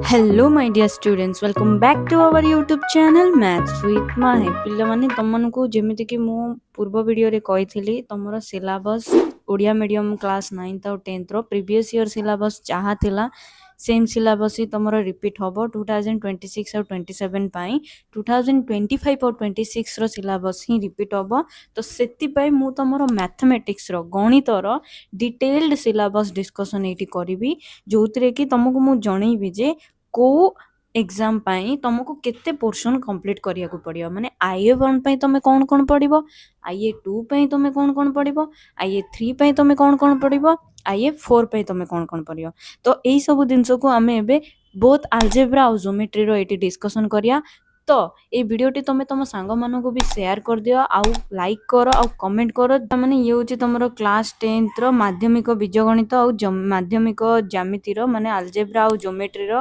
Hello my dear students, welcome back to our YouTube channel Maths with Mahi। ପିଲାମାନେ ତମମାନଙ୍କୁ ଯେମିତିକି ମୁଁ ପୂର୍ବ ଭିଡ଼ିଓରେ କହିଥିଲି ତମର syllabus Odia medium class 9th ଆଉ 10thର ପ୍ରିଭିୟସ୍ ଇୟର୍ ସିଲାବସ୍ ଯାହା ଥିଲା ସେମ୍ ସିଲାବସ୍ ହିଁ ତମର ରିପିଟ୍ ହେବ 2026 ଆଉ 27 ପାଇଁ। 2025 ଆଉ 26ର ସିଲାବସ୍ ହିଁ ରିପିଟ୍ ହେବ। ତ ସେଥିପାଇଁ ମୁଁ ତମର ମ୍ୟାଥମେଟିକ୍ସର ଗଣିତର ଡିଟେଲ୍ଡ ସିଲାବସ୍ ଡିସ୍କସନ୍ ଏଇଠି କରିବି, ଯେଉଁଥିରେ କି ତମକୁ ମୁଁ ଜଣେଇବି ଯେ କୋଉ ଏକ୍ଜାମ ପାଇଁ ତମକୁ କେତେ ପୋର୍ସନ କମ୍ପ୍ଲିଟ୍ କରିବାକୁ ପଡ଼ିବ। ମାନେ IA1 ପାଇଁ ତମେ କ'ଣ କ'ଣ ପଢ଼ିବ, IA2 ପାଇଁ ତମେ କ'ଣ କ'ଣ ପଢ଼ିବ, IA3 ପାଇଁ ତମେ କ'ଣ କ'ଣ ପଢ଼ିବ, IA4 ପାଇଁ ତମେ କ'ଣ କ'ଣ ପଢ଼ିବ। ତ ଏଇ ସବୁ ଜିନିଷକୁ ଆମେ ଏବେ ବୋଥ୍ ଆଲଜେବ୍ରା ଆଉ ଜୋମେଟ୍ରିର ଏଇଠି ଡିସ୍କସନ୍ କରିବା। ତ এই ভিডিওটি তুমি তুম সাংগমানଙ୍କୁ ବି ସେୟାର କରିଦିଅ ଆଉ ଲାଇକ୍ କର ଆଉ କମେଣ୍ଟ କର। ତାମାନେ ଇଏ ହେଉଛି ତମର କ୍ଲାସ୍ 10thର ମାଧ୍ୟମିକ ବୀଜଗଣିତ ଆଉ ମାଧ୍ୟମିକ ଜ୍ୟାମିତିର ମାନେ ଆଲଜେବ୍ରା ଆଉ ଜୋମେଟ୍ରିର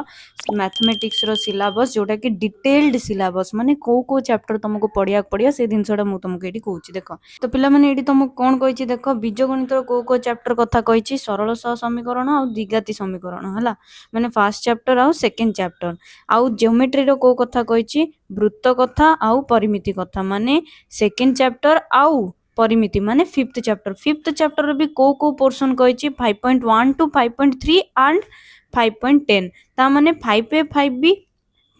ମ୍ୟାଥମେଟିକ୍ସର ସିଲାବସ୍, ଯେଉଁଟାକି ଡିଟେଲ୍ଡ ସିଲାବସ୍, ମାନେ କେଉଁ କେଉଁ ଚାପ୍ଟର ତୁମକୁ ପଢ଼ିବାକୁ ପଡ଼ିବ ସେ ଜିନିଷଟା ମୁଁ ତୁମକୁ ଏଇଠି କହୁଛି। ଦେଖ ତ ପିଲାମାନେ ଏଇଠି ତୁମକୁ କ'ଣ କହିଛି, ଦେଖ ବୀଜଗଣିତର କେଉଁ କେଉଁ ଚାପ୍ଟର କଥା କହିଛି, ସରଳ ସହ ସମୀକରଣ ଆଉ ଦ୍ୱିଘାତୀ ସମୀକରଣ ହେଲା, ମାନେ ଫାର୍ଷ୍ଟ ଚାପ୍ଟର ଆଉ ସେକେଣ୍ଡ ଚାପ୍ଟର। ଆଉ ଜିଓମେଟ୍ରିର କେଉଁ କଥା କହିଛି, ବୃତ୍ତ କଥା ଆଉ ପରିମିତି କଥା, ମାନେ ସେକେଣ୍ଡ ଚାପ୍ଟର ଆଉ ପରିମିତି ମାନେ ଫିଫ୍ଥ ଚାପ୍ଟର। ଫିଫ୍ଥ ଚାପ୍ଟର ବି କେଉଁ କେଉଁ ପୋର୍ସନ କହିଛି, 5.1 to 5.3 and 5.10। ତା ମାନେ 5A 5B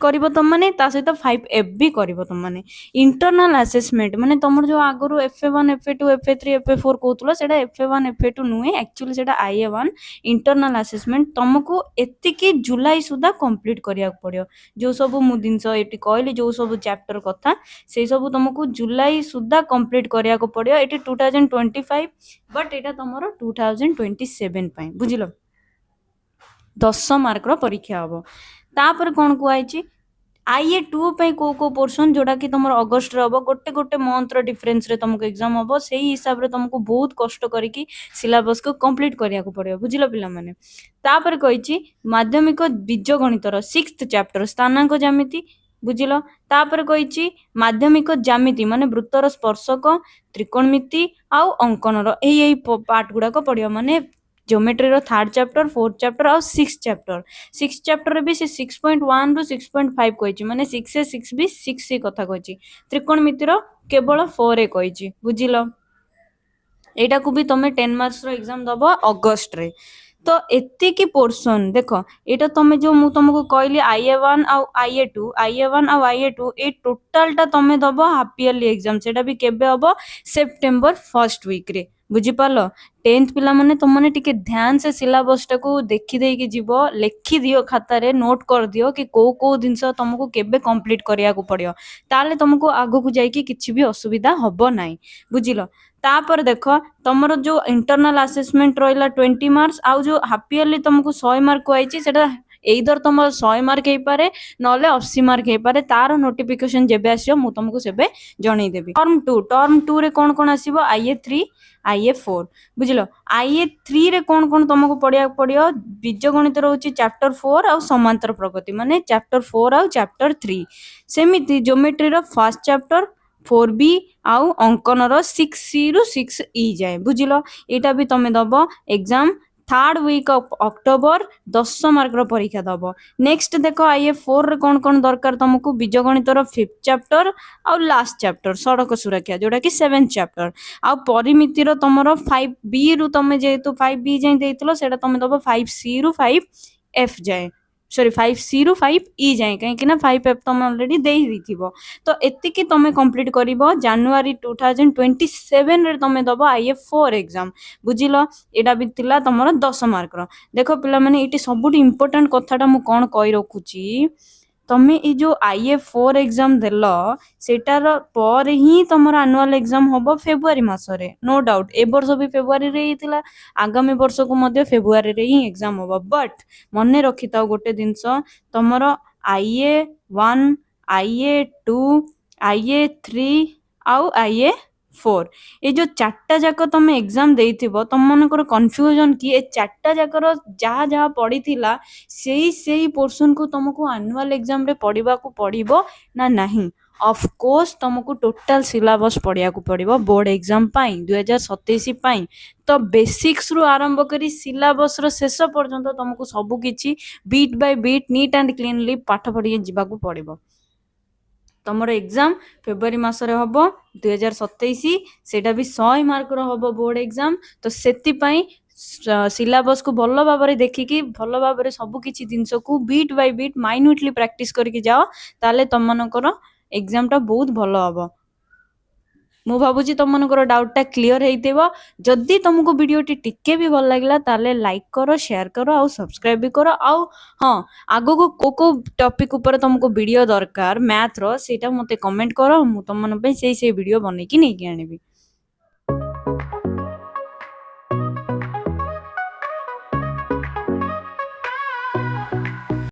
କରିବ ତମମାନେ, ତା ସହିତ 5F ବି କରିବ ତମମାନେ। ଇଣ୍ଟରନାଲ ଆସେସମେଣ୍ଟ ମାନେ ତମର ଯେଉଁ ଆଗରୁ FA1 FA2 FA3 FA4 କହୁଥିଲ ସେଇଟା FA1 FA2 ନୁହେଁ, ଆକ୍ଚୁଆଲି ସେଇଟା IA1 ଇଣ୍ଟରନାଲ ଆସେସମେଣ୍ଟ। ତମକୁ ଏତିକି ଜୁଲାଇ ସୁଦ୍ଧା କମ୍ପ୍ଲିଟ୍ କରିବାକୁ ପଡ଼ିବ। ଯେଉଁ ସବୁ ମୁଁ ଜିନିଷ ଏଠି କହିଲି, ଯେଉଁ ସବୁ ଚାପ୍ଟର କଥା, ସେଇ ସବୁ ତମକୁ ଜୁଲାଇ ସୁଦ୍ଧା କମ୍ପ୍ଲିଟ୍ କରିବାକୁ ପଡ଼ିବ। ଏଠି 2025 ବଟ୍ ଏଇଟା ତମର 2027 ପାଇଁ, ବୁଝିଲ। 10 ମାର୍କର ପରୀକ୍ଷା ହେବ। ତାପରେ କ'ଣ କୁହାଯାଇଛି, IA2 ପାଇଁ କେଉଁ କେଉଁ ପୋର୍ସନ ଯେଉଁଟାକି ତୁମର ଅଗଷ୍ଟରେ ହେବ, ଗୋଟେ ଗୋଟେ ମନ୍ଥର ଡିଫରେନ୍ସରେ ତୁମକୁ ଏକ୍ଜାମ୍ ହେବ। ସେଇ ହିସାବରେ ତୁମକୁ ବହୁତ କଷ୍ଟ କରିକି ସିଲାବସ୍କୁ କମ୍ପ୍ଲିଟ୍ କରିବାକୁ ପଡ଼ିବ, ବୁଝିଲ ପିଲାମାନେ। ତାପରେ କହିଛି ମାଧ୍ୟମିକ ବୀଜଗଣିତର 6th ଚାପ୍ଟର ସ୍ଥାନାଙ୍କ ଜ୍ୟାମିତି, ବୁଝିଲ। ତାପରେ କହିଛି ମାଧ୍ୟମିକ ଜ୍ୟାମିତି ମାନେ ବୃତ୍ତର ସ୍ପର୍ଶକ, ତ୍ରିକୋଣମିତି ଆଉ ଅଙ୍କନର ଏଇ ପାର୍ଟ ଗୁଡ଼ାକ ପଡ଼ିବ, ମାନେ ଜିଓମେଟ୍ରିର 3rd ଚାପ୍ଟର 4th ଚାପ୍ଟର ଆଉ 6th ଚାପ୍ଟର। 6th ଚାପ୍ଟରରେ ବି ସେ 6.1 ରୁ 6.5 କହିଛି, ମାନେ 6A 6B 6C କଥା କହିଛି। ତ୍ରିକୋଣମିତିର କେବଳ 4A କହିଛି, ବୁଝିଲ। ଏଇଟାକୁ ବି ତମେ 10 ମାର୍କସର ଏକ୍ଜାମ ଦେବ ଅଗଷ୍ଟରେ। ତ ଏତିକି ପୋର୍ସନ ଦେଖ, ଏଇଟା ତମେ ଯେଉଁ ମୁଁ ତମକୁ କହିଲି IA1 ଆଉ IA2 ଏଇ ଟୋଟାଲଟା ତମେ ଦେବ ହାଫ ଇୟରଲି ଏକ୍ଜାମ। ସେଇଟା ବି କେବେ ହେବ, ସେପ୍ଟେମ୍ବର 1st ୱିକ୍ରେ, ବୁଝିପାରିଲ। 10th ପିଲାମାନେ ତୁମମାନେ ଟିକେ ଧ୍ୟାନ ସେ ସିଲାବସ୍ଟାକୁ ଦେଖିଦେଇକି ଯିବ, ଲେଖିଦିଅ ଖାତାରେ, ନୋଟ୍ କରିଦିଅ କି କେଉଁ କେଉଁ ଜିନିଷ ତୁମକୁ କେବେ କମ୍ପ୍ଲିଟ୍ କରିବାକୁ ପଡ଼ିବ। ତାହେଲେ ତୁମକୁ ଆଗକୁ ଯାଇକି କିଛି ବି ଅସୁବିଧା ହେବ ନାହିଁ, ବୁଝିଲ। ତାପରେ ଦେଖ ତମର ଯେଉଁ ଇଣ୍ଟରନାଲ ଆସେସମେଣ୍ଟ ରହିଲା 20 ମାର୍କସ, ଆଉ ଯେଉଁ ହାଫ ଇୟରଲି ତୁମକୁ 100 ମାର୍କ କୁହାଯାଇଛି, ସେଇଟା ଏଇଦର ତମର 100 ମାର୍କ ହେଇପାରେ ନହେଲେ 80 ମାର୍କ ହେଇପାରେ। ତାର ନୋଟିଫିକେସନ ଯେବେ ଆସିବ ମୁଁ ତୁମକୁ ସେବେ ଜଣେଇଦେବି। ଟର୍ମ 2ରେ କ'ଣ କ'ଣ ଆସିବ, IA3 IA4, ବୁଝିଲ। IA3ରେ କ'ଣ କ'ଣ ତୁମକୁ ପଢ଼ିବାକୁ ପଡ଼ିବ, ବୀଜଗଣିତ ରହୁଛି ଚାପ୍ଟର 4 ଆଉ ସମାନ୍ତର ପ୍ରଗତି, ମାନେ ଚାପ୍ଟର 4 ଆଉ ଚାପ୍ଟର 3। ସେମିତି ଜିଓମେଟ୍ରିର 1st ଚାପ୍ଟର 4B ଆଉ ଅଙ୍କନର 6C ରୁ 6E ଯାଏ, ବୁଝିଲ। ଏଇଟା ବି ତମେ ଦେବ exam 3rd week of October, 10 ମାର୍କର ପରୀକ୍ଷା ଦେବ। ନେକ୍ସଟ ଦେଖ IA4ରେ କ'ଣ କ'ଣ ଦରକାର ତମକୁ, ବୀଜଗଣିତର 5th ଚାପ୍ଟର ଆଉ ଲାଷ୍ଟ ଚାପ୍ଟର ସଡ଼କ ସୁରକ୍ଷା, ଯେଉଁଟାକି 7th ଚାପ୍ଟର। ଆଉ ପରିମିତିର ତମର 5B ରୁ ତମେ ଯେହେତୁ 5B ଯାଏଁ ଦେଇଥିଲ, ସେଇଟା ତମେ ଦେବ 5C ରୁ 5F ଯାଏଁ, ସରି 5C ରୁ 5E ଯାଏଁ, କାହିଁକି ନା 5F ତମେ ଅଲରେଡ଼ି ଦେଇଥିବ। ତ ଏତିକି ତମେ କମ୍ପ୍ଲିଟ୍ କରିବ। ଜାନୁଆରୀ 2027ରେ ତମେ ଦେବ IA4 ଏକ୍ଜାମ, ବୁଝିଲ। ଏଇଟା ବି ଥିଲା ତମର 10 ମାର୍କର। ଦେଖ ପିଲାମାନେ ଏଇଠି ସବୁଠୁ ଇମ୍ପୋର୍ଟାଣ୍ଟ କଥାଟା ମୁଁ କ'ଣ କହି ରଖୁଛି, ତମେ ଏଇ ଯେଉଁ IA4 ଏକ୍ଜାମ ଦେଲ ସେଇଟାର ପରେ ହିଁ ତମର ଆନୁଆଲ ଏକ୍ଜାମ ହେବ ଫେବୃଆରୀ ମାସରେ, ନୋ ଡାଉଟ୍। ଏ ବର୍ଷ ବି ଫେବୃଆରୀରେ ହେଇଥିଲା, ଆଗାମୀ ବର୍ଷକୁ ମଧ୍ୟ ଫେବୃଆରୀରେ ହିଁ ଏକ୍ଜାମ ହେବ। ବଟ୍ ମନେ ରଖିଥାଉ ଗୋଟେ ଜିନିଷ, ତମର IA1 IA2 IA3 ଆଉ IA4 ଏ ଯେଉଁ 4ଟା ଯାକ ତମେ ଏକ୍ଜାମ ଦେଇଥିବ, ତମମାନଙ୍କର କନଫ୍ୟୁଜନ୍ କି ଏ 4ଟା ଯାକର ଯାହା ଯାହା ପଡ଼ିଥିଲା ସେଇ ପୋର୍ସନକୁ ତମକୁ ଆନୁଆଲ ଏକ୍ଜାମରେ ପଢ଼ିବାକୁ ପଡ଼ିବ ନା ନାହିଁ। ଅଫକୋର୍ସ ତମକୁ ଟୋଟାଲ ସିଲାବସ୍ ପଢିବାକୁ ପଡିବ ବୋର୍ଡ ଏକ୍ଜାମ ପାଇଁ 2027 ପାଇଁ। ତ ବେସିକ୍ସ ରୁ ଆରମ୍ଭ କରି ସିଲାବସ ର ଶେଷ ପର୍ଯ୍ୟନ୍ତ ତମକୁ ସବୁ କିଛି bit by bit neat and cleanly ପାଠ ପଢିକି ଯିବାକୁ ପଡିବ। ତମର ଏକ୍ଜାମ ଫେବୃଆରୀ ମାସରେ ହବ 2027, ସେଇଟା ବି 100 ମାର୍କର ହବ ବୋର୍ଡ ଏକ୍ଜାମ। ତ ସେଥିପାଇଁ ସିଲାବସକୁ ଭଲ ଭାବରେ ଦେଖିକି ଭଲ ଭାବରେ ସବୁ କିଛି ଜିନିଷକୁ ବିଟ୍ ବାଇ ବିଟ୍ ମାଇନ୍ୟୁଟଲି ପ୍ରାକ୍ଟିସ କରିକି ଯାଅ, ତାହେଲେ ତମମାନଙ୍କର ଏକ୍ଜାମଟା ବହୁତ ଭଲ ହବ। ମୁଁ ଭାବୁଛି ତମମାନଙ୍କର ଡାଉଟଟା କ୍ଲିଅର ହେଇଥିବ। ଯଦି ତମକୁ ଭିଡ଼ିଓଟି ଟିକେ ବି ଭଲ ଲାଗିଲା ତାହେଲେ ଲାଇକ୍ କର, ସେୟାର କର ଆଉ ସବସ୍କ୍ରାଇବ ବି କର। ଆଉ ହଁ, ଆଗକୁ କୋଉ ଟପିକ ଉପରେ ତମକୁ ଭିଡ଼ିଓ ଦରକାର ମ୍ୟାଥର ସେଇଟା ମୋତେ କମେଣ୍ଟ କର, ମୁଁ ତମମାନଙ୍କ ପାଇଁ ସେଇ ଭିଡ଼ିଓ ବନେଇକି ନେଇକି ଆଣିବି।